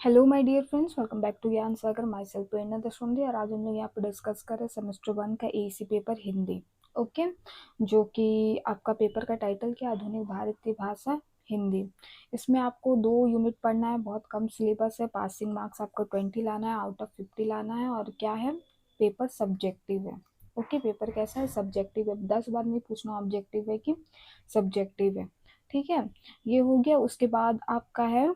Hello my dear friends, welcome back to Gyan Sagar. My self प्रेरणा दशरथी और आज हम लोग यहाँ पे डिस्कस कर रहे हैं सेमेस्टर 1 का एसी पेपर हिंदी। ओके, जो कि आपका पेपर का टाइटल क्या, आधुनिक भारतीय भाषा हिंदी। इसमें आपको 2 यूनिट पढ़ना है, बहुत कम सिलेबस है। पासिंग मार्क्स आपको 20 लाना है, आउट ऑफ 50 लाना है। और क्या है, पेपर सब्जेक्टिव है। ओके, पेपर कैसा है, सब्जेक्टिव है। 10 बार नहीं पूछना ऑब्जेक्टिव है कि सब्जेक्टिव है। ठीक है, ये हो गया। उसके बाद आपका है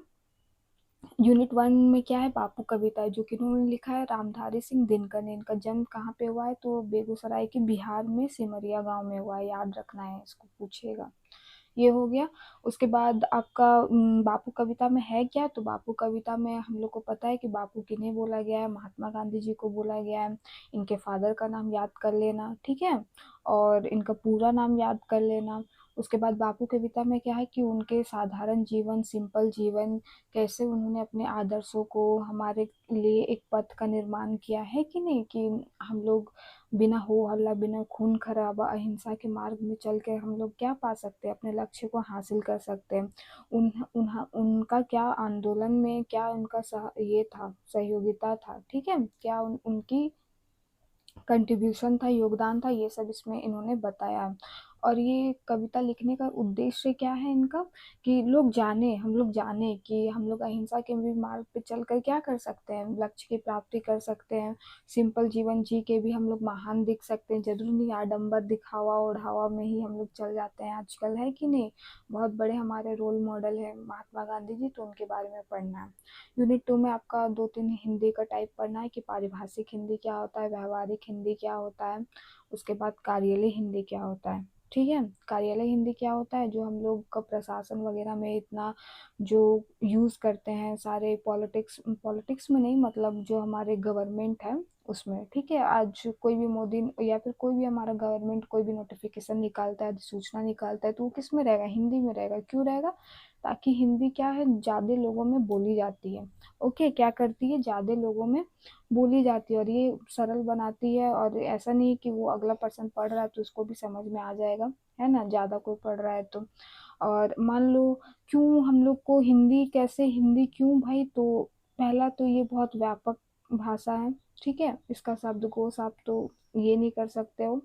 यूनिट 1 में क्या है, बापू कविता है, जो कि इन्होंने लिखा है रामधारी सिंह दिनकर ने। इनका जन्म कहाँ पे हुआ है, तो बेगूसराय के बिहार में सिमरिया गांव में हुआ है। याद रखना है, इसको पूछेगा। ये हो गया। उसके बाद आपका बापू कविता में है क्या, तो बापू कविता में हम लोग को पता है कि बापू किन्हें बोला गया है, महात्मा गांधी जी को बोला गया है। इनके फादर का नाम याद कर लेना, ठीक है, और इनका पूरा नाम याद कर लेना। उसके बाद बापू कविता में क्या है कि उनके साधारण जीवन, सिंपल जीवन, कैसे उन्होंने अपने आदर्शों को हमारे लिए एक पथ का निर्माण किया है कि नहीं, कि हम लोग बिना हो हल्ला, बिना खून खराबा, अहिंसा के मार्ग में चल के हम लोग क्या पा सकते हैं, अपने लक्ष्य को हासिल कर सकते हैं। उनका क्या आंदोलन में, क्या उनका ये था, सहयोगिता था, ठीक है, क्या उनकी कंट्रीब्यूशन था, योगदान था, ये सब इसमें इन्होंने बताया है। और ये कविता लिखने का उद्देश्य क्या है इनका, कि लोग जाने, हम लोग जाने कि हम लोग अहिंसा के भी मार्ग पे चलकर क्या कर सकते हैं, लक्ष्य की प्राप्ति कर सकते हैं। सिंपल जीवन जी के भी हम लोग महान दिख सकते हैं। जरूरी नहीं आडंबर, दिखावा ओढ़ावा में ही हम लोग चल जाते हैं आजकल, है कि नहीं। बहुत बड़े हमारे रोल मॉडल है महात्मा गांधी जी, तो उनके बारे में पढ़ना है। यूनिट 2 में आपका 2-3 हिंदी का टाइप पढ़ना है कि पारिभाषिक हिंदी क्या होता है, व्यवहारिक हिंदी क्या होता है। उसके बाद कार्यालय हिंदी क्या होता है। ठीक है, कार्यालय हिंदी क्या होता है, जो हम लोग का प्रशासन वगैरह में इतना जो यूज़ करते हैं, सारे पॉलिटिक्स पॉलिटिक्स में नहीं, मतलब जो हमारे गवर्नमेंट है उसमें। ठीक है, आज कोई भी मोदी या फिर कोई भी हमारा गवर्नमेंट कोई भी नोटिफिकेशन निकालता है, अधिसूचना निकालता है, तो वो किस में रहेगा, हिंदी में रहेगा। क्यों रहेगा, ताकि हिंदी क्या है, ज़्यादा लोगों में बोली जाती है। ओके, क्या करती है, ज़्यादा लोगों में बोली जाती है, और ये सरल बनाती है। और ऐसा नहीं कि वो अगला पर्सन पढ़ रहा है तो उसको भी समझ में आ जाएगा, है ना, ज़्यादा कोई पढ़ रहा है तो। और मान लो, क्यों हम लोग को हिंदी, कैसे हिंदी क्यों भाई, तो पहला तो ये बहुत व्यापक भाषा है। ठीक है, इसका शब्दकोश आप तो ये नहीं कर सकते हो।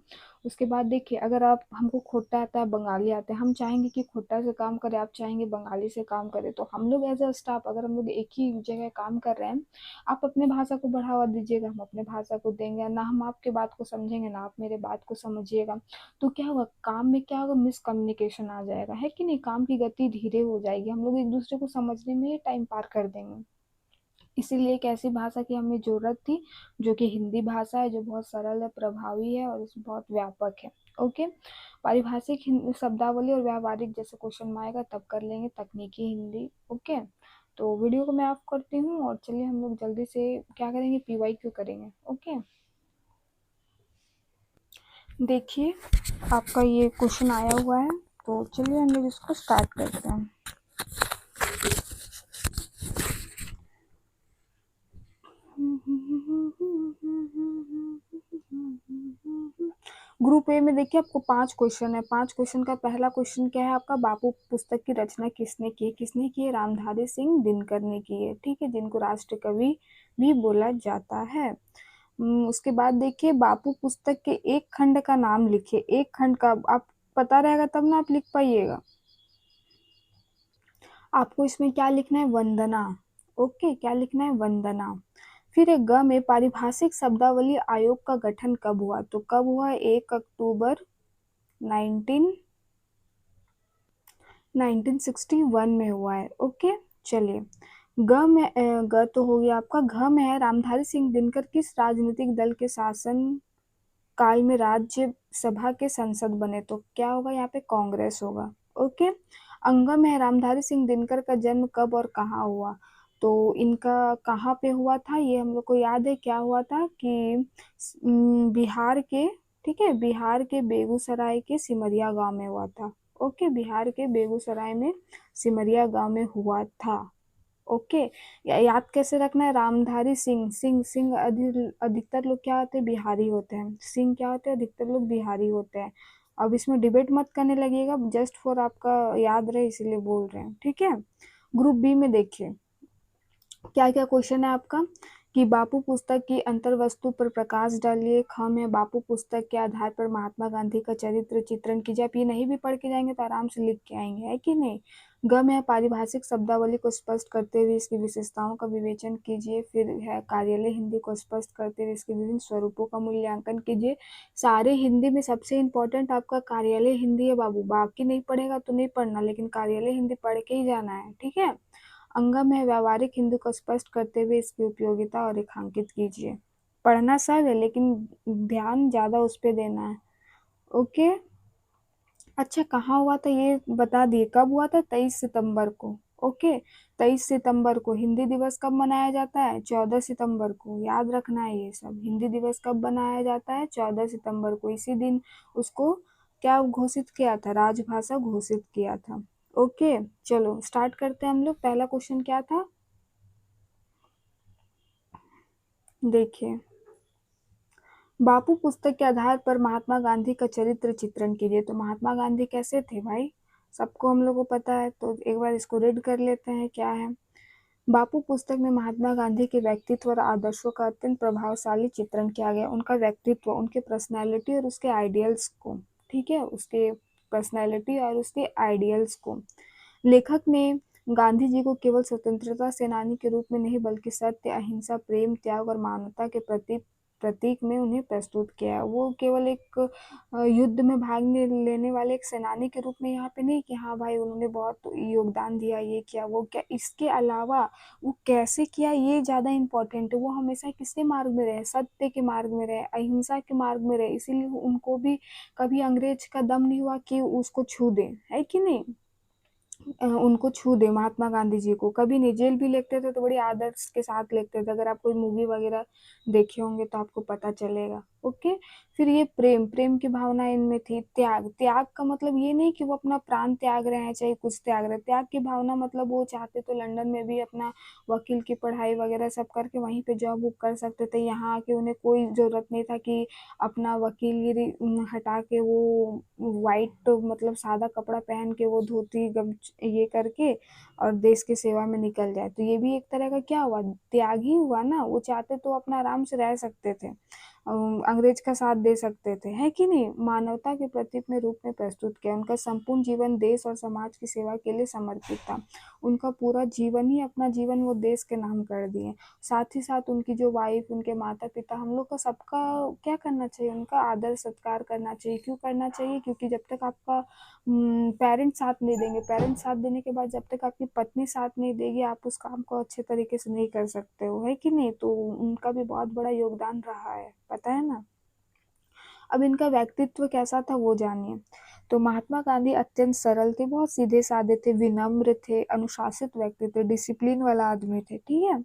उसके बाद देखिए, अगर आप, हमको खोटा आता है, बंगाली आता है, हम चाहेंगे कि खोटा से काम करे, आप चाहेंगे बंगाली से काम करे, तो हम लोग एज अ स्टाफ, अगर हम लोग एक ही जगह काम कर रहे हैं, आप अपने भाषा को बढ़ावा दीजिएगा, हम अपने भाषा को देंगे ना, हम आपके बात को समझेंगे ना आप मेरे बात को समझिएगा। तो क्या होगा, काम में क्या होगा, मिसकम्युनिकेशन आ जाएगा, है कि नहीं, काम की गति धीरे हो जाएगी, हम लोग एक दूसरे को समझने में ही टाइम पार कर देंगे। इसीलिए एक ऐसी भाषा की हमें जरूरत थी, जो कि हिंदी भाषा है, जो बहुत सरल है, प्रभावी है, और बहुत व्यापक है। ओके, पारिभाषिक शब्दावली और व्यावहारिक जैसे क्वेश्चन में आएगा तब कर लेंगे, तकनीकी हिंदी। ओके, तो वीडियो को मैं ऑफ करती हूँ, और चलिए हम लोग जल्दी से क्या करेंगे, पीवाईक्यू करेंगे। ओके, देखिए आपका ये क्वेश्चन आया हुआ है, तो चलिए हम लोग इसको स्टार्ट करते हैं। ग्रुप ए में देखिए आपको 5 क्वेश्चन है। 5 क्वेश्चन का पहला क्वेश्चन क्या है आपका, बापू पुस्तक की रचना किसने की है, किसने की है, रामधारी सिंह दिनकर ने की है। ठीक है, जिनको राष्ट्र कवि भी बोला जाता है। उसके बाद देखिए, बापू पुस्तक के एक खंड का नाम लिखिए। एक खंड का आप पता रहेगा तब ना आप लिख पाइएगा। आपको इसमें क्या लिखना है, वंदना। ओके, क्या लिखना है, वंदना। फिर एक ग में पारिभाषिक शब्दावली आयोग का गठन कब हुआ, तो कब हुआ, 1 अक्टूबर 19 1961 में हुआ है। ओके, चलिए, ग तो हो गया आपका। घ में है, रामधारी सिंह दिनकर किस राजनीतिक दल के शासन काल में राज्य सभा के सांसद बने, तो क्या होगा यहाँ पे, कांग्रेस होगा। ओके, अंगम में है, रामधारी सिंह दिनकर का जन्म कब और कहाँ हुआ, तो इनका कहाँ पे हुआ था, ये हम लोग को याद है, क्या हुआ था कि बिहार के, ठीक है, बिहार के बेगूसराय के सिमरिया गांव में हुआ था। ओके, बिहार के बेगूसराय में सिमरिया गांव में हुआ था। ओके, याद कैसे रखना है, रामधारी सिंह, सिंह सिंह अधिकतर लोग क्या होते हैं, बिहारी होते हैं। सिंह क्या होते हैं, अधिकतर लोग बिहारी होते हैं। अब इसमें डिबेट मत करने लगेगा, जस्ट फॉर आपका याद रहे इसलिए बोल रहे हैं, ठीक है। ग्रुप बी में देखिए, क्या क्या क्वेश्चन है आपका कि बापू पुस्तक की अंतर्वस्तु पर प्रकाश डालिए। ख में बापू पुस्तक के आधार पर महात्मा गांधी का चरित्र चित्रण कीजिए। आप ये नहीं भी पढ़ के जाएंगे तो आराम से लिख के आएंगे, है कि नहीं। ग में पारिभाषिक शब्दावली को स्पष्ट करते हुए इसकी विशेषताओं का विवेचन कीजिए। फिर है कार्यालय हिंदी को स्पष्ट करते हुए इसके विभिन्न स्वरूपों का मूल्यांकन कीजिए। सारे हिंदी में सबसे इंपॉर्टेंट आपका कार्यालय हिंदी है बाबू, बाकी नहीं पढ़ेगा तो नहीं पढ़ना, लेकिन कार्यालय हिंदी पढ़ के ही जाना है, ठीक है। अंगम है व्यावहारिक हिंदी को स्पष्ट करते हुए इसकी उपयोगिता और रेखांकित कीजिए। पढ़ना सब है लेकिन ध्यान ज्यादा उस पे देना है। ओके। अच्छा, कहाँ हुआ था ये बता दिए, कब हुआ था, 23 सितंबर को। ओके। 23 सितंबर को हिंदी दिवस कब मनाया जाता है, 14 सितंबर को। याद रखना है ये सब, हिंदी दिवस कब मनाया जाता है, 14 सितंबर को। इसी दिन उसको क्या घोषित किया था, राजभाषा घोषित किया था। ओके। चलो स्टार्ट करते हैं हम लोग। पहला क्वेश्चन क्या था, देखिए, बापू पुस्तक के आधार पर महात्मा गांधी का चरित्र चित्रण कीजिए। तो महात्मा गांधी कैसे थे भाई, सबको हम लोग को पता है, तो एक बार इसको रीड कर लेते हैं क्या है। बापू पुस्तक में महात्मा गांधी के व्यक्तित्व और आदर्शों का अत्यंत प्रभावशाली चित्रण किया गया। उनका व्यक्तित्व, उनके पर्सनैलिटी और उसके आइडियल्स को, ठीक है, उसके पर्सनैलिटी और उसके आइडियल्स को लेखक ने गांधी जी को केवल स्वतंत्रता सेनानी के रूप में नहीं बल्कि सत्य, अहिंसा, प्रेम, त्याग और मानवता के प्रतीक में उन्हें प्रस्तुत किया है। वो केवल एक युद्ध में भाग लेने वाले एक सेनानी के रूप में यहाँ पे नहीं कि हाँ भाई उन्होंने बहुत योगदान दिया, ये किया वो क्या, इसके अलावा वो कैसे किया ये ज्यादा इम्पोर्टेंट है। वो हमेशा किसके मार्ग में रहे, सत्य के मार्ग में रहे, अहिंसा के मार्ग में रहे, इसीलिए उनको भी कभी अंग्रेज का दम नहीं हुआ कि उसको छू दे, है कि नहीं। उनको छू दे, महात्मा गांधी जी को कभी नहीं, जेल भी लेते थे तो बड़ी आदर्श के साथ लेते थे। अगर आप कोई मूवी वगैरह देखे होंगे तो आपको पता चलेगा। ओके। फिर ये प्रेम, प्रेम की भावना इनमें थी। त्याग, त्याग का मतलब ये नहीं कि वो अपना प्राण त्याग रहे हैं चाहे कुछ त्याग रहे हैं। त्याग की भावना मतलब वो चाहते तो लंदन में भी अपना वकील की पढ़ाई वगैरह सब करके वहीं पे जॉब वॉब कर सकते थे। यहाँ आके उन्हें कोई जरूरत नहीं था कि अपना वकीलगिरी हटा के वो वाइट मतलब सादा कपड़ा पहन के वो धोती गमछ ये करके और देश की सेवा में निकल जाए। तो ये भी एक तरह का क्या हुआ, त्याग ही हुआ ना। वो चाहते तो अपना आराम से रह सकते थे, अंग्रेज का साथ दे सकते थे, है कि नहीं। मानवता के प्रतीक में रूप में प्रस्तुत किया। उनका संपूर्ण जीवन देश और समाज की सेवा के लिए समर्पित था। उनका पूरा जीवन ही, अपना जीवन वो देश के नाम कर दिए। साथ ही साथ उनकी जो वाइफ, उनके माता पिता, हम लोग का सबका क्या करना चाहिए, उनका आदर सत्कार करना चाहिए। क्यों करना चाहिए, क्योंकि जब तक आपका पेरेंट्स साथ नहीं देंगे, पेरेंट्स साथ देने के बाद जब तक आपकी पत्नी साथ नहीं देगी आप उस काम को अच्छे तरीके से नहीं कर सकते हो, है कि नहीं। तो उनका भी बहुत बड़ा योगदान रहा है, पता है ना। अब इनका व्यक्तित्व कैसा था वो जानिए। तो महात्मा गांधी अत्यंत सरल थे, बहुत सीधे साधे थे, विनम्र थे, अनुशासित व्यक्ति थे, डिसिप्लिन वाला आदमी थे, ठीक है।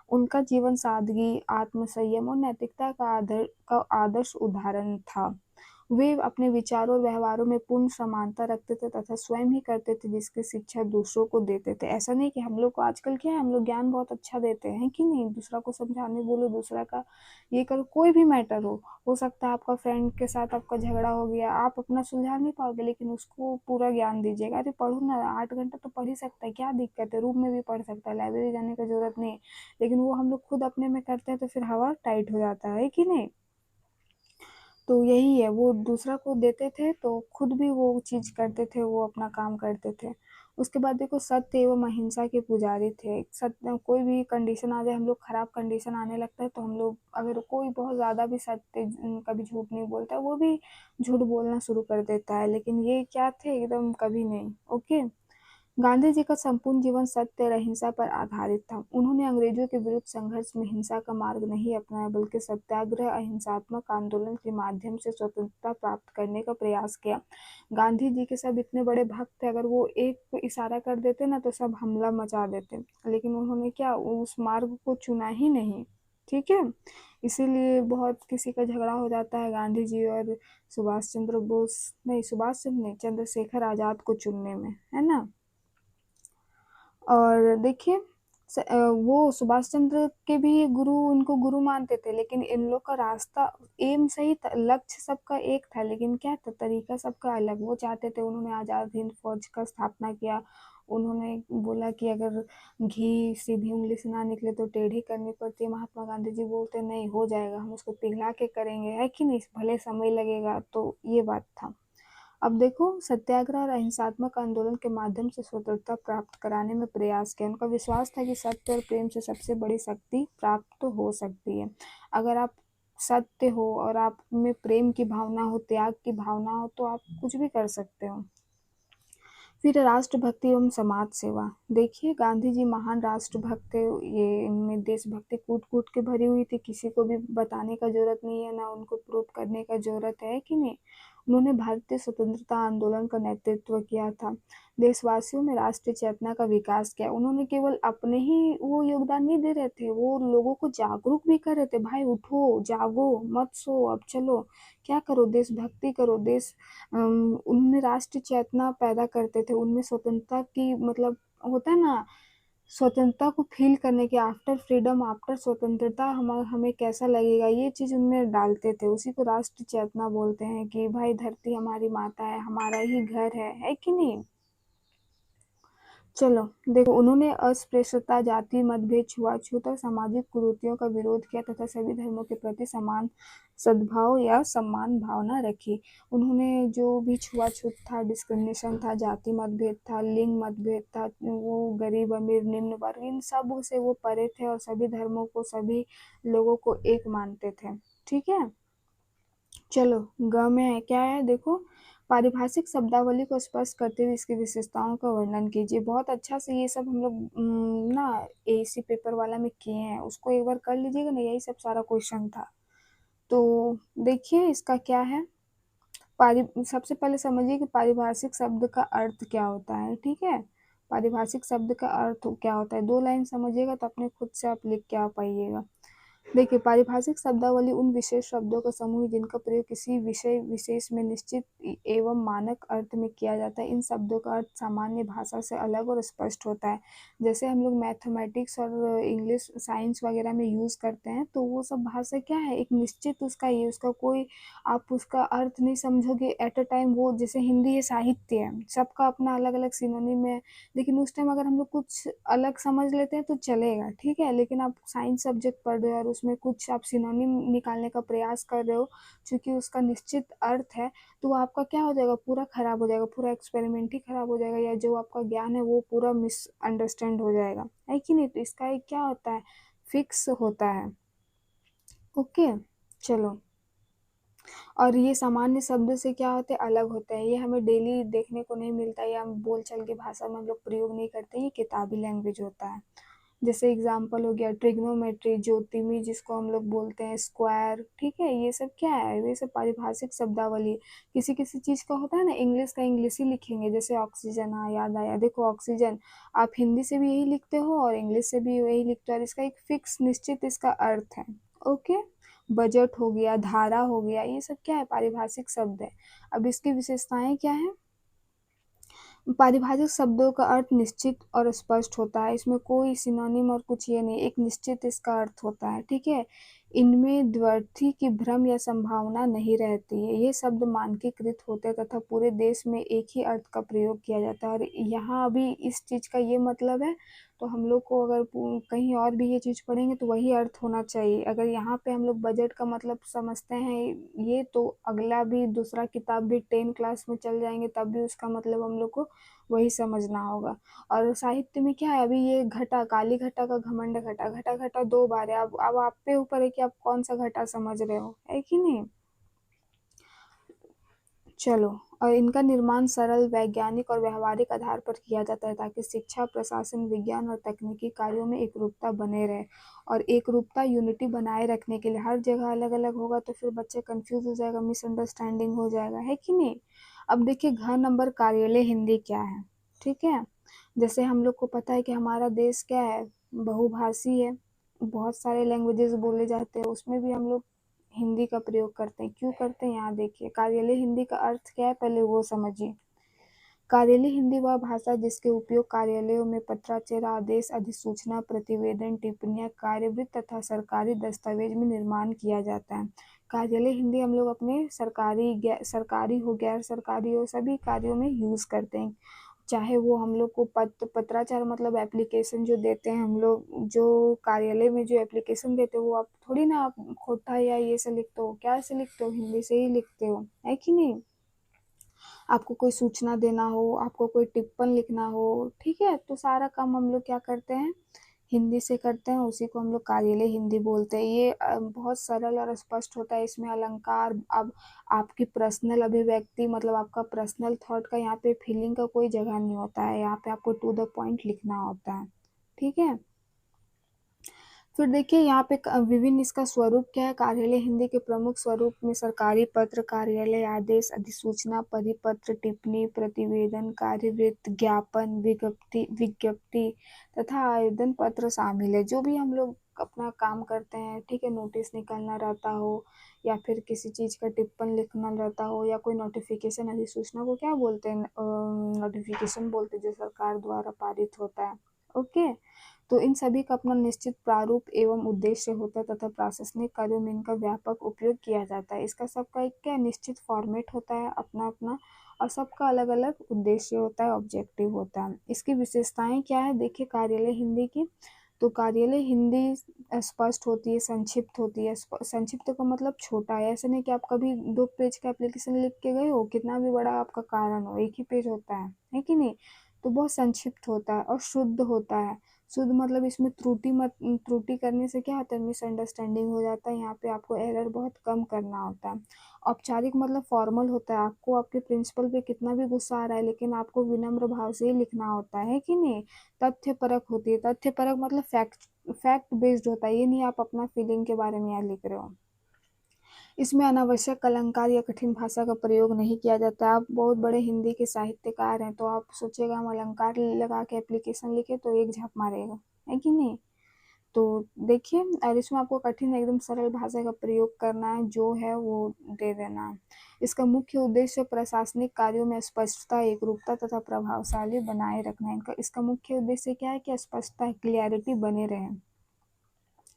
उनका जीवन सादगी, आत्म संयम और नैतिकता का आदर्श उदाहरण था। वे अपने विचारों और व्यवहारों में पूर्ण समानता रखते थे तथा स्वयं ही करते थे जिसकी शिक्षा दूसरों को देते थे। ऐसा नहीं कि हम लोग को आजकल क्या है, हम लोग ज्ञान बहुत अच्छा देते हैं कि नहीं, दूसरा को समझाने बोलो, दूसरा का ये करो, कोई भी मैटर हो सकता है आपका फ्रेंड के साथ आपका झगड़ा हो गया, आप अपना सुलझा नहीं पाओगे लेकिन उसको पूरा ज्ञान दीजिएगा। अरे पढ़ो ना, 8 घंटा तो पढ़ ही सकता है, क्या दिक्कत है, रूम में भी पढ़ सकता है, लाइब्रेरी जाने की जरूरत नहीं है। लेकिन वो हम लोग खुद अपने में करते हैं तो फिर हवा टाइट हो जाता है कि नहीं। तो यही है, वो दूसरा को देते थे तो खुद भी वो चीज करते थे, वो अपना काम करते थे। उसके बाद देखो, सत्य एवं अहिंसा के पुजारी थे। सत्य, कोई भी कंडीशन आ जाए, हम लोग खराब कंडीशन आने लगता है तो हम लोग, अगर कोई बहुत ज्यादा भी सत्य कभी झूठ नहीं बोलता, वो भी झूठ बोलना शुरू कर देता है, लेकिन ये क्या थे, एकदम कभी नहीं। ओके। गांधी जी का संपूर्ण जीवन सत्य और अहिंसा पर आधारित था। उन्होंने अंग्रेजों के विरुद्ध संघर्ष में हिंसा का मार्ग नहीं अपनाया बल्कि सत्याग्रह, अहिंसात्मक आंदोलन के माध्यम से स्वतंत्रता प्राप्त करने का प्रयास किया। गांधी जी के सब इतने बड़े भक्त थे, अगर वो एक इशारा कर देते ना तो सब हमला मचा देते, लेकिन उन्होंने क्या, उस मार्ग को चुना ही नहीं, ठीक है। इसीलिए बहुत किसी का झगड़ा हो जाता है गांधी जी और सुभाष चंद्र बोस, नहीं सुभाष चंद्र नहीं, चंद्रशेखर आजाद को चुनने में, है ना। और देखिए, वो सुभाष चंद्र के भी गुरु, उनको गुरु मानते थे, लेकिन इन लोग का रास्ता, एम सही था, लक्ष्य सबका एक था, लेकिन क्या था, तरीका सबका अलग। वो चाहते थे, उन्होंने आजाद हिंद फौज का स्थापना किया, उन्होंने बोला कि अगर घी सीधी उंगली से ना निकले तो टेढ़ी करनी पड़ती है। महात्मा गांधी जी बोलते नहीं, हो जाएगा, हम उसको पिघला के करेंगे, है कि नहीं, भले समय लगेगा। तो ये बात था। अब देखो, सत्याग्रह और अहिंसात्मक आंदोलन के माध्यम से स्वतंत्रता प्राप्त कराने में प्रयास किया। उनका विश्वास था कि सत्य और प्रेम से सबसे बड़ी शक्ति प्राप्त तो हो सकती है। अगर आप सत्य हो और आप में प्रेम की भावना हो, त्याग की भावना हो, तो आप कुछ भी कर सकते हो। फिर राष्ट्रभक्ति एवं समाज सेवा। देखिए, गांधी जी महान राष्ट्रभक्त थे। ये इनमें देशभक्ति कूट कूट के भरी हुई थी। किसी को भी बताने का जरूरत नहीं है, ना उनको प्रूव करने का जरूरत है कि नहीं। उन्होंने भारतीय स्वतंत्रता आंदोलन का नेतृत्व किया था। देशवासियों में राष्ट्रीय चेतना का विकास किया। उन्होंने केवल अपने ही वो योगदान नहीं दे रहे थे, वो लोगों को जागरूक भी कर रहे थे। भाई उठो, जागो, मत सो, अब चलो, क्या करो, देशभक्ति करो। उनमें राष्ट्रीय चेतना पैदा करते थे। उनमें स्वतंत्रता की मतलब होता है ना, स्वतंत्रता को फील करने के, आफ्टर फ्रीडम, आफ्टर स्वतंत्रता हमें कैसा लगेगा, ये चीज उनमें डालते थे। उसी को राष्ट्रीय चेतना बोलते हैं कि भाई धरती हमारी माता है, हमारा ही घर है कि नहीं। चलो देखो, उन्होंने अस्पृश्यता, जाति मतभेद, छुआछूत और सामाजिक कुरीतियों का विरोध किया तथा सभी धर्मों के प्रति समान सद्भाव या सम्मान भावना रखी। उन्होंने जो भी छुआछूत था, डिस्क्रिमिनेशन था, जाति मतभेद था, लिंग मतभेद था, वो गरीब अमीर निम्न वर्ग, इन सब से वो परे थे और सभी धर्मों को, सभी लोगों को एक मानते थे। ठीक है। चलो, ग में है क्या है देखो, पारिभाषिक शब्दावली को स्पष्ट करते हुए इसकी विशेषताओं का वर्णन कीजिए। बहुत अच्छा से ये सब हम लोग ना एसी पेपर वाला में किए हैं, उसको एक बार कर लीजिएगा ना, यही सब सारा क्वेश्चन था। तो देखिए इसका क्या है। सबसे पहले समझिए कि पारिभाषिक शब्द का अर्थ क्या होता है। ठीक है, पारिभाषिक शब्द का अर्थ क्या होता है, 2 लाइन समझिएगा तो अपने खुद से आप लिख के आ पाइएगा। देखिए, पारिभाषिक शब्दावली उन विशेष शब्दों का समूह है जिनका प्रयोग किसी विषय विशेष में निश्चित एवं मानक अर्थ में किया जाता है। इन शब्दों का अर्थ सामान्य भाषा से अलग और स्पष्ट होता है। जैसे हम लोग मैथमेटिक्स और इंग्लिश साइंस वगैरह में यूज करते हैं, तो वो सब भाषा क्या है, एक निश्चित उसका ये, उसका कोई आप उसका अर्थ नहीं समझोगे एट अ टाइम। वो जैसे हिंदी है, साहित्य है, सबका अपना अलग अलग सिनोनिम है, लेकिन उस टाइम अगर हम लोग कुछ अलग समझ लेते हैं तो चलेगा। ठीक है, लेकिन आप साइंस सब्जेक्ट पढ़ रहे हो और उसमें कुछ आप सिनोनिम निकालने का प्रयास कर रहे हो, क्योंकि उसका निश्चित अर्थ है, तो वो आपका क्या हो जाएगा, पूरा खराब हो जाएगा, पूरा एक्सपेरिमेंट ही खराब हो जाएगा, या जो आपका ज्ञान है वो पूरा मिसअंडरस्टैंड हो जाएगा, है कि नहीं। तो इसका एक क्या होता है, फिक्स होता है। ओके, चलो। और ये सामान्य शब्द से क्या होते हैं, अलग होते हैं। ये हमें डेली देखने को नहीं मिलता, या हम बोल चाल की भाषा में हम लोग प्रयोग नहीं करते, ये किताबी लैंग्वेज होता है। जैसे एग्जाम्पल हो गया ट्रिग्नोमेट्री, ज्योतिमी जिसको हम लोग बोलते हैं, स्क्वायर। ठीक है, ये सब क्या है, ये सब पारिभाषिक शब्दावली। किसी किसी चीज का होता है ना, इंग्लिश का इंग्लिश ही लिखेंगे। जैसे ऑक्सीजन, हाँ याद आया, देखो ऑक्सीजन आप हिंदी से भी यही लिखते हो और इंग्लिश से भी यही लिखते हो, और इसका एक फिक्स निश्चित इसका अर्थ है। ओके। बजट हो गया, धारा हो गया, ये सब क्या है, पारिभाषिक शब्द है। अब इसकी विशेषताएं क्या है। पारिभाषिक शब्दों का अर्थ निश्चित और स्पष्ट होता है, इसमें कोई सिनोनिम और कुछ ये नहीं, एक निश्चित इसका अर्थ होता है। ठीक है, इनमें द्व्यर्थी की भ्रम या संभावना नहीं रहती है। ये शब्द मानकीकृत होते हैं तथा पूरे देश में एक ही अर्थ का प्रयोग किया जाता है। और यहाँ अभी इस चीज का ये मतलब है, तो हम लोग को अगर कहीं और भी ये चीज पढ़ेंगे तो वही अर्थ होना चाहिए। अगर यहाँ पे हम लोग बजट का मतलब समझते हैं ये, तो अगला भी दूसरा किताब भी 10 क्लास में चल जाएंगे तब भी उसका मतलब हम लोग को वही समझना होगा। और साहित्य में क्या है, अभी ये घटा, काली घटा का घमंड घटा, घटा घटा 2 बार है। अब आप पे ऊपर है कि आप कौन सा घटा समझ रहे हो, है कि नहीं। चलो, और इनका निर्माण सरल, वैज्ञानिक और व्यवहारिक आधार पर किया जाता है ताकि शिक्षा, प्रशासन, विज्ञान और तकनीकी कार्यों में एकरूपता बने रहे। और एकरूपता, यूनिटी बनाए रखने के लिए हर जगह अलग अलग होगा तो फिर बच्चे कंफ्यूज हो जाएगा, मिसअंडरस्टैंडिंग हो जाएगा, है कि नहीं। अब देखिए, घ नंबर कार्यालय हिंदी क्या है। ठीक है, जैसे हम लोग को पता है कि हमारा देश क्या है, बहुभाषी है, बहुत सारे लैंग्वेजेस बोले जाते हैं, उसमें भी हम लोग हिंदी का प्रयोग करते हैं। क्यों करते हैं, यहाँ देखिए, कार्यालय हिंदी का अर्थ क्या है, पहले वो समझिए। कार्यालय हिंदी वह भाषा जिसके उपयोग कार्यालयों में पत्राचार, आदेश, अधिसूचना, प्रतिवेदन, टिप्पणियां, कार्यवृत्त तथा सरकारी दस्तावेज में निर्माण किया जाता है। कार्यालय हिंदी हम लोग अपने सरकारी हो, गैर सरकारी हो, सभी कार्यों में यूज करते हैं। चाहे वो हम लोग को पत्राचार मतलब एप्लीकेशन जो देते हैं हम लोग, जो कार्यालय में जो एप्लीकेशन देते हो, वो आप थोड़ी ना आप खोटा या ये से लिखते हो, क्या से लिखते हो, हिंदी से ही लिखते हो, है कि नहीं। आपको कोई सूचना देना हो, आपको कोई टिप्पण लिखना हो, ठीक है, तो सारा काम हम लोग क्या करते हैं, हिंदी से करते हैं, उसी को हम लोग कार्यालय हिंदी बोलते हैं। ये बहुत सरल और स्पष्ट होता है, इसमें अलंकार, अब आपकी पर्सनल अभिव्यक्ति मतलब आपका पर्सनल थॉट का, यहाँ पे फीलिंग का कोई जगह नहीं होता है, यहाँ पे आपको टू द पॉइंट लिखना होता है, ठीक है। फिर देखिए यहाँ पे विभिन्न इसका स्वरूप क्या है। कार्यालय हिंदी के प्रमुख स्वरूप में सरकारी पत्र, कार्यालय आदेश, अधिसूचना, परिपत्र, टिप्पणी, प्रतिवेदन, कार्यवृत्त, ज्ञापन, विज्ञप्ति विज्ञप्ति तथा आवेदन पत्र शामिल है। जो भी हम लोग अपना काम करते हैं, ठीक है, नोटिस निकालना रहता हो या फिर किसी चीज़ का टिप्पण लिखना रहता हो या कोई नोटिफिकेशन, अधिसूचना को क्या बोलते हैं, नोटिफिकेशन बोलते हैं, जो सरकार द्वारा पारित होता है। ओके, तो इन सभी का अपना निश्चित प्रारूप एवं उद्देश्य होता है तथा प्रशासनिक कार्यों में इनका व्यापक उपयोग किया जाता है। इसका सबका एक क्या निश्चित फॉर्मेट होता है अपना अपना, और सबका अलग अलग उद्देश्य होता है, ऑब्जेक्टिव होता है। इसकी विशेषताएं क्या है, देखिए कार्यालय हिंदी की, तो कार्यालय हिंदी स्पष्ट होती है, संक्षिप्त होती है। संक्षिप्त का मतलब छोटा है, ऐसा नहीं कि आप कभी 2 पेज का एप्लीकेशन लिख के गए हो, कितना भी बड़ा आपका कारण हो, एक ही पेज होता है कि नहीं। तो बहुत संक्षिप्त होता है और शुद्ध होता है। शुद्ध मतलब इसमें त्रुटि करने से क्या होता है, मिसअंडरस्टैंडिंग हो जाता है, यहाँ पे आपको एरर बहुत कम करना होता है। औपचारिक मतलब फॉर्मल होता है, आपको आपके प्रिंसिपल पे कितना भी गुस्सा आ रहा है लेकिन आपको विनम्र भाव से ही लिखना होता है कि नहीं। तथ्य परक होती है, तथ्य परक मतलब फैक्ट बेस्ड होता है, ये नहीं आप अपना फीलिंग के बारे में यहाँ लिख रहे हो। इसमें अनावश्यक अलंकार या कठिन भाषा का प्रयोग नहीं किया जाता। आप बहुत बड़े हिंदी के साहित्यकार हैं तो आप सोचेगा हम अलंकार लगा के एप्लीकेशन लिखे तो एक झाप मारेगा, है कि नहीं। तो देखिए, और इसमें आपको कठिन एकदम सरल भाषा का प्रयोग करना है, जो है वो दे देना है। इसका मुख्य उद्देश्य प्रशासनिक कार्यों में स्पष्टता, एकरूपता तथा प्रभावशाली बनाए रखना है। इनका इसका मुख्य उद्देश्य क्या है कि स्पष्टता, क्लियरिटी बने रहे।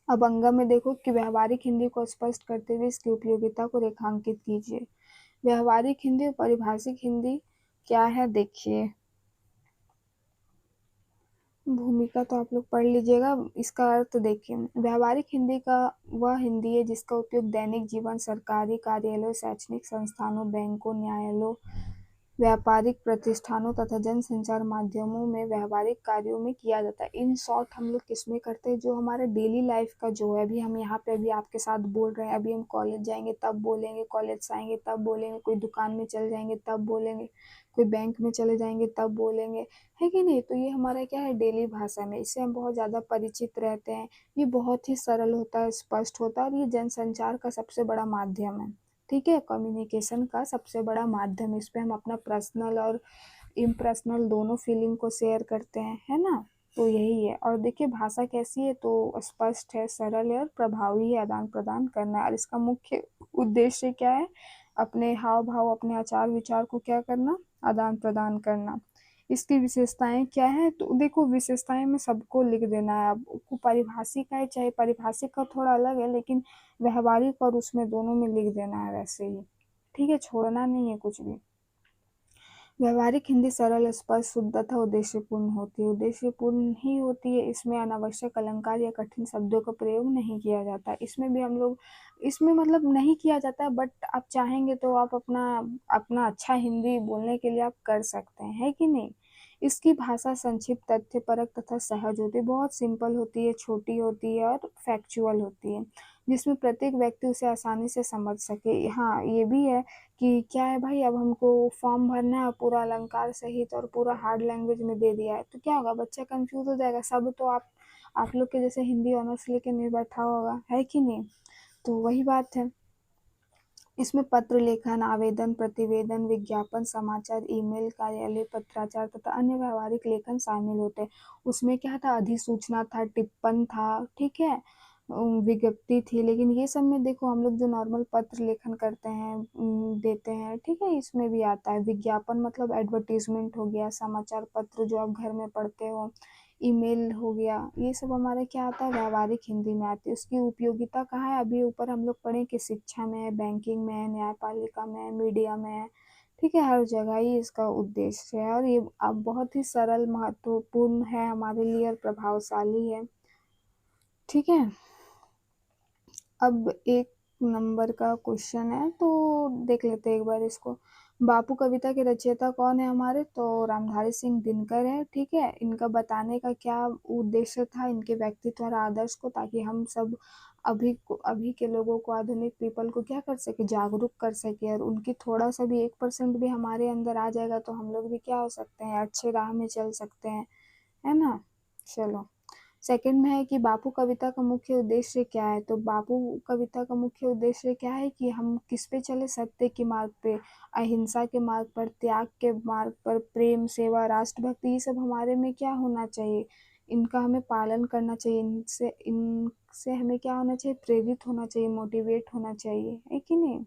अब अंगा में देखो कि व्यवहारिक हिंदी को स्पष्ट करते हुए इसकी उपयोगिता को रेखांकित कीजिए। व्यवहारिक हिंदी और पारिभाषिक हिंदी क्या है, देखिए। भूमिका तो आप लोग पढ़ लीजिएगा, इसका अर्थ देखिए। व्यावहारिक हिंदी का वह हिंदी है जिसका उपयोग दैनिक जीवन, सरकारी कार्यालयों, शैक्षणिक संस्थानों, बैंकों, न्यायालयों, व्यापारिक प्रतिष्ठानों तथा जनसंचार माध्यमों में व्यावहारिक कार्यों में किया जाता है। इन शॉर्ट हम लोग किसमें करते हैं, जो हमारे डेली लाइफ का जो है, अभी हम यहाँ पे अभी आपके साथ बोल रहे हैं, अभी हम कॉलेज जाएंगे तब बोलेंगे, कॉलेज से आएंगे तब बोलेंगे, कोई दुकान में चल जाएंगे तब बोलेंगे, कोई बैंक में चले जाएंगे तब बोलेंगे, है कि नहीं। तो ये हमारा क्या है, डेली भाषा में, इससे हम बहुत ज़्यादा परिचित रहते हैं। ये बहुत ही सरल होता है, स्पष्ट होता है, और ये जनसंचार का सबसे बड़ा माध्यम है, ठीक है, कम्युनिकेशन का सबसे बड़ा माध्यम। इस पे हम अपना पर्सनल और इम्पर्सनल दोनों फीलिंग को शेयर करते हैं, है ना। तो यही है। और देखिए भाषा कैसी है, तो स्पष्ट है, सरल है और प्रभावी है, आदान प्रदान करना है। और इसका मुख्य उद्देश्य क्या है, अपने हाव भाव, अपने आचार विचार को क्या करना, आदान प्रदान करना। इसकी विशेषताएं क्या है, तो देखो विशेषताएं में सबको लिख देना है। आपको पारिभाषिक है, चाहे पारिभाषिक का थोड़ा अलग है, लेकिन व्यवहारिक और उसमें दोनों में लिख देना है वैसे ही, ठीक है, छोड़ना नहीं है कुछ भी। व्यवहारिक हिंदी सरल, स्पष्ट, शुद्ध तथा उद्देश्यपूर्ण होती है। उद्देश्यपूर्ण ही होती है, इसमें अनावश्यक अलंकार या कठिन शब्दों का प्रयोग नहीं किया जाता। इसमें भी हम लोग, इसमें मतलब नहीं किया जाता, बट आप चाहेंगे तो आप अपना अपना अच्छा हिंदी बोलने के लिए आप कर सकते हैं, है कि नहीं। इसकी भाषा संक्षिप्त, तथ्यपरक तथा सहज होती है, बहुत सिंपल होती है, छोटी होती है और फैक्चुअल होती है, जिसमें प्रत्येक व्यक्ति उसे आसानी से समझ सके। हाँ ये भी है कि क्या है भाई, अब हमको फॉर्म भरना है, पूरा अलंकार सहित और पूरा हार्ड लैंग्वेज में दे दिया है, तो क्या होगा, बच्चा कंफ्यूज हो जाएगा। सब तो आप लोग के जैसे हिंदी ऑनर्स लेके नहीं बैठा होगा, है कि नहीं। तो वही बात है। इसमें पत्र लेखन, आवेदन, प्रतिवेदन, विज्ञापन, समाचार, ईमेल, कार्यालय पत्राचार तथा अन्य व्यवहारिक लेखन शामिल होते हैं। उसमें क्या था, अधिसूचना था, टिप्पण था, ठीक है, विज्ञप्ति थी। लेकिन ये सब में देखो हम लोग जो नॉर्मल पत्र लेखन करते हैं, देते हैं, ठीक है, इसमें भी आता है। विज्ञापन मतलब एडवर्टीजमेंट हो गया, समाचार पत्र जो आप घर में पढ़ते हो, ईमेल हो गया, ये सब हमारे क्या आता है, व्यावहारिक हिंदी में आती है। उसकी उपयोगिता कहाँ है, अभी ऊपर हम लोग पढ़े कि शिक्षा में, बैंकिंग में, न्यायपालिका में, मीडिया में, ठीक है, हर जगह ही इसका उद्देश्य है और ये अब बहुत ही सरल, महत्वपूर्ण है हमारे लिए और प्रभावशाली है। ठीक है, अब 1 नंबर का क्वेश्चन है तो देख लेते हैं एक बार इसको। बापू कविता के रचयिता कौन है हमारे? तो रामधारी सिंह दिनकर है। ठीक है, इनका बताने का क्या उद्देश्य था, इनके व्यक्तित्व और आदर्श को, ताकि हम सब अभी के लोगों को, आधुनिक पीपल को क्या कर सके, जागरूक कर सके, और उनकी थोड़ा सा भी 1% भी हमारे अंदर आ जाएगा तो हम लोग भी क्या हो सकते हैं, अच्छे राह में चल सकते हैं, है ना। चलो, सेकंड में है कि बापू कविता का मुख्य उद्देश्य क्या है? तो बापू कविता का मुख्य उद्देश्य क्या है कि हम किस पे चले, सत्य के मार्ग पे, अहिंसा के मार्ग पर, त्याग के मार्ग पर, प्रेम, सेवा, राष्ट्रभक्ति, ये सब हमारे में क्या होना चाहिए, इनका हमें पालन करना चाहिए, इनसे हमें क्या होना चाहिए, प्रेरित होना चाहिए, मोटिवेट होना चाहिए, है कि नहीं।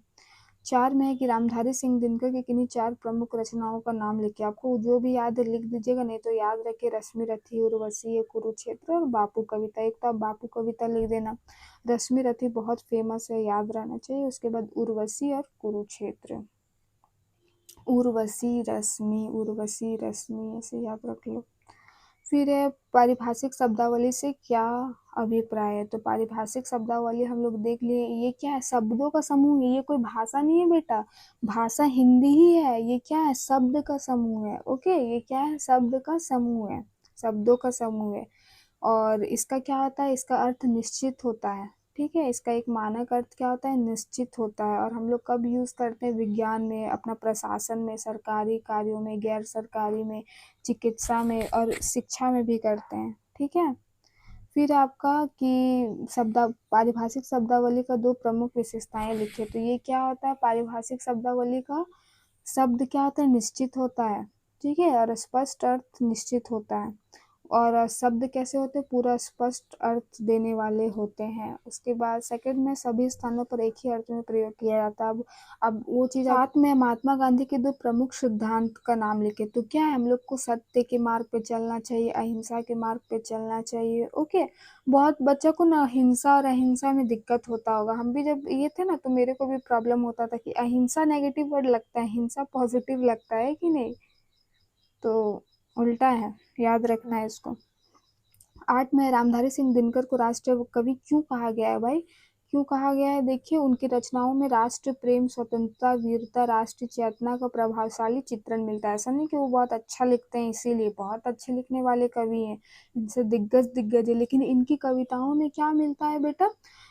4 में है कि रामधारी सिंह दिनकर की किन्हीं 4 प्रमुख रचनाओं का नाम लिखिए। आपको जो भी याद है लिख दीजिएगा, नहीं तो याद रखिए रश्मि रथी, उर्वशी, कुरुक्षेत्र और बापू कविता। एक तो आप बापू कविता लिख देना, रश्मि रथी बहुत फेमस है, याद रहना चाहिए। उसके बाद उर्वशी और कुरुक्षेत्र, उर्वशी रश्मि ऐसे याद रख लो। फिर है पारिभाषिक शब्दावली से क्या अभिप्राय है? तो पारिभाषिक शब्दावली हम लोग देख लिए, ये क्या है, शब्दों का समूह है, ये कोई भाषा नहीं है बेटा, भाषा हिंदी ही है। ये क्या है, शब्द का समूह है। ओके, ये क्या है, शब्द का समूह है, शब्दों का समूह है। और इसका क्या होता है, इसका अर्थ निश्चित होता है। ठीक है, इसका एक मानक अर्थ क्या होता है, निश्चित होता है। और हम लोग कब यूज़ करते हैं, विज्ञान में, अपना प्रशासन में, सरकारी कार्यों में, गैर सरकारी में, चिकित्सा में और शिक्षा में भी करते हैं। ठीक है, फिर आपका कि पारिभाषिक शब्दावली का 2 प्रमुख विशेषताएं लिखिए। तो ये क्या होता है, पारिभाषिक शब्दावली का शब्द क्या होता है, निश्चित होता है। ठीक है, और स्पष्ट अर्थ निश्चित होता है। और शब्द कैसे होते हैं, पूरा स्पष्ट अर्थ देने वाले होते हैं। उसके बाद सेकंड में, सभी स्थानों पर एक ही अर्थ में प्रयोग किया जाता है। अब वो चीज़। साथ में महात्मा गांधी के 2 प्रमुख सिद्धांत का नाम लिखे। तो क्या है, हम लोग को सत्य के मार्ग पे चलना चाहिए, अहिंसा के मार्ग पे चलना चाहिए। ओके, बहुत बच्चों को ना हिंसा और अहिंसा में दिक्कत होता होगा। हम भी जब ये थे ना तो मेरे को भी प्रॉब्लम होता था कि अहिंसा नेगेटिव वर्ड लगता है, हिंसा पॉजिटिव लगता है कि नहीं, तो उल्टा है, याद रखना है इसको। 8 में, रामधारी सिंह दिनकर को राष्ट्रीय कवि क्यों कहा गया है भाई, क्यों कहा गया है? देखिए, उनकी रचनाओं में राष्ट्र प्रेम, स्वतंत्रता, वीरता, राष्ट्रीय चेतना का प्रभावशाली चित्रण मिलता है। ऐसा नहीं कि वो बहुत अच्छा लिखते हैं, इसीलिए बहुत अच्छे लिखने वाले कवि हैं, इनसे दिग्गज है, लेकिन इनकी कविताओं में क्या मिलता है बेटा,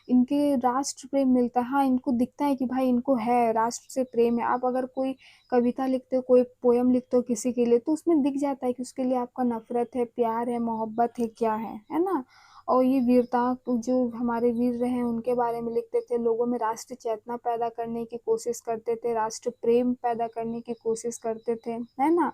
इनके राष्ट्र प्रेम मिलता है। हाँ, इनको दिखता है कि भाई इनको है, राष्ट्र से प्रेम है। आप अगर कोई कविता लिखते हो, कोई पोयम लिखते हो किसी के लिए, तो उसमें दिख जाता है कि उसके लिए आपका नफरत है, प्यार है, मोहब्बत है, क्या है ना। और ये वीरता, जो हमारे वीर रहे हैं उनके बारे में लिखते थे, लोगों में राष्ट्र चेतना पैदा करने की कोशिश करते थे, राष्ट्र प्रेम पैदा करने की कोशिश करते थे, है ना।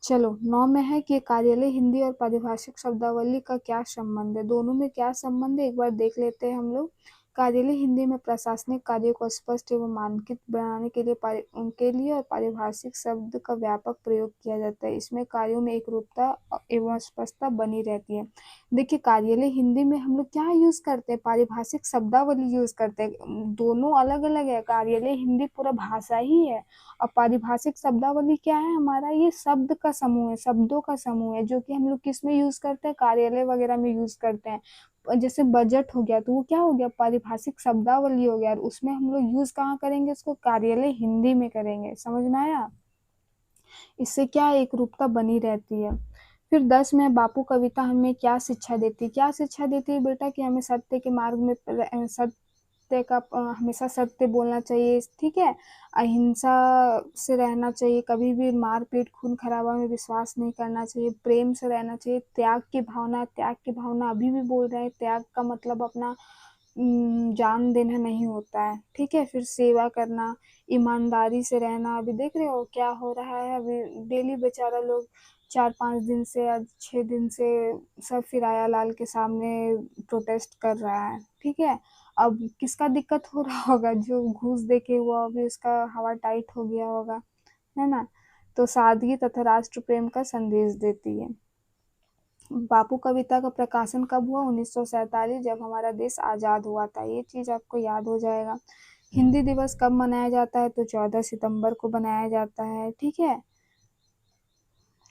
चलो, 9 में है कि कार्यालय हिंदी और पारिभाषिक शब्दावली का क्या संबंध है, दोनों में क्या संबंध है एक बार देख लेते हैं हम लोग। कार्यालय हिंदी में प्रशासनिक कार्यों को स्पष्ट एवं मानकित बनाने के लिए उनके लिए और पारिभाषिक शब्द का व्यापक प्रयोग किया जाता है। इसमें कार्यों में एकरूपता एवं स्पष्टता बनी रहती है। देखिए, कार्यालय हिंदी में हम लोग क्या यूज करते हैं, पारिभाषिक शब्दावली यूज करते हैं। दोनों अलग अलग है, कार्यालय हिंदी पूरा भाषा ही है और पारिभाषिक शब्दावली क्या है हमारा, ये शब्द का समूह है, शब्दों का समूह है, जो कि हम लोग किस में यूज करते हैं, कार्यालय वगैरह में यूज करते हैं। जैसे बजट हो गया तो वो क्या हो गया, पारिभाषिक शब्दावली हो गया, और उसमें हम लोग यूज कहाँ करेंगे इसको, कार्यालय हिंदी में करेंगे। समझ में आया, इससे क्या एक रूपता बनी रहती है। फिर 10 में, बापू कविता हमें क्या शिक्षा देती है, क्या शिक्षा देती है बेटा, कि हमें सत्य के मार्ग में सत्य का हमेशा सत्य बोलना चाहिए। ठीक है, अहिंसा से रहना चाहिए, कभी भी मारपीट, खून खराबा में विश्वास नहीं करना चाहिए, प्रेम से रहना चाहिए, त्याग की भावना अभी भी बोल रहे हैं, त्याग का मतलब अपना जान देना नहीं होता है। ठीक है, फिर सेवा करना, ईमानदारी से रहना। अभी देख रहे हो क्या हो रहा है, अभी डेली बेचारा लोग 4-5 दिन से या 6 दिन से सब फिराया लाल के सामने प्रोटेस्ट कर रहा है। ठीक है, अब किसका दिक्कत हो रहा होगा, जो घूस देके हुआ अभी उसका हवा टाइट हो गया होगा, है ना। तो सादगी तथा राष्ट्र प्रेम का संदेश देती है। बापू कविता का प्रकाशन कब हुआ, 1947, जब हमारा देश आज़ाद हुआ था। ये चीज़ आपको याद हो जाएगा। हिंदी दिवस कब मनाया जाता है? तो 14 सितंबर को मनाया जाता है, ठीक है।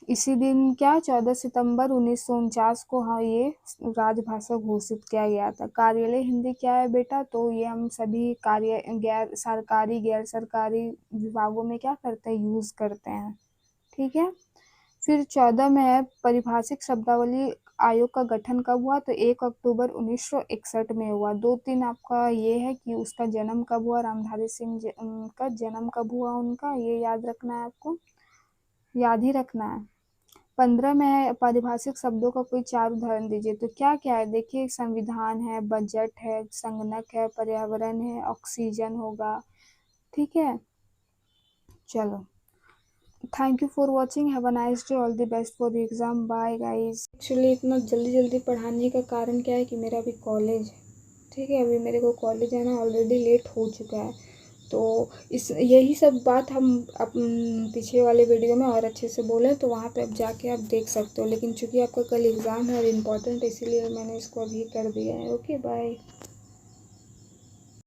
इसी दिन क्या 14 सितंबर 1949 को हाँ ये राजभाषा घोषित किया गया था। कार्यालय हिंदी क्या है बेटा? तो ये हम सभी कार्य गैर सरकारी गैर सरकारी विभागों में क्या करते हैं, यूज करते हैं, ठीक है। फिर 14 में है परिभाषिक शब्दावली आयोग का गठन कब हुआ? तो 1 अक्टूबर 1961 में हुआ। 2-3 आपका ये है कि उसका जन्म कब हुआ, रामधारी सिंह का जन्म कब हुआ उनका, ये याद रखना है आपको, याद ही रखना है। 15 में है पारिभाषिक शब्दों का कोई 4 उदाहरण दीजिए। तो क्या क्या है देखिए, संविधान है, बजट है, संगणक है, पर्यावरण है, ऑक्सीजन होगा, ठीक है। चलो, thank you for watching, have a nice day, all the best for the exam, bye guys. Actually इतना जल्दी जल्दी पढ़ाने का कारण क्या है कि मेरा अभी कॉलेज है, ठीक है, अभी मेरे को कॉलेज है ना, ऑलरेडी लेट हो चुका है। तो इस यही सब बात हम पिछले वाले वीडियो में और अच्छे से बोले, तो वहाँ पे अब जाके आप देख सकते हो। लेकिन चूंकि आपका कल एग्ज़ाम है और इम्पोर्टेंट, इसीलिए मैंने इसको अभी कर दिया है। Okay bye.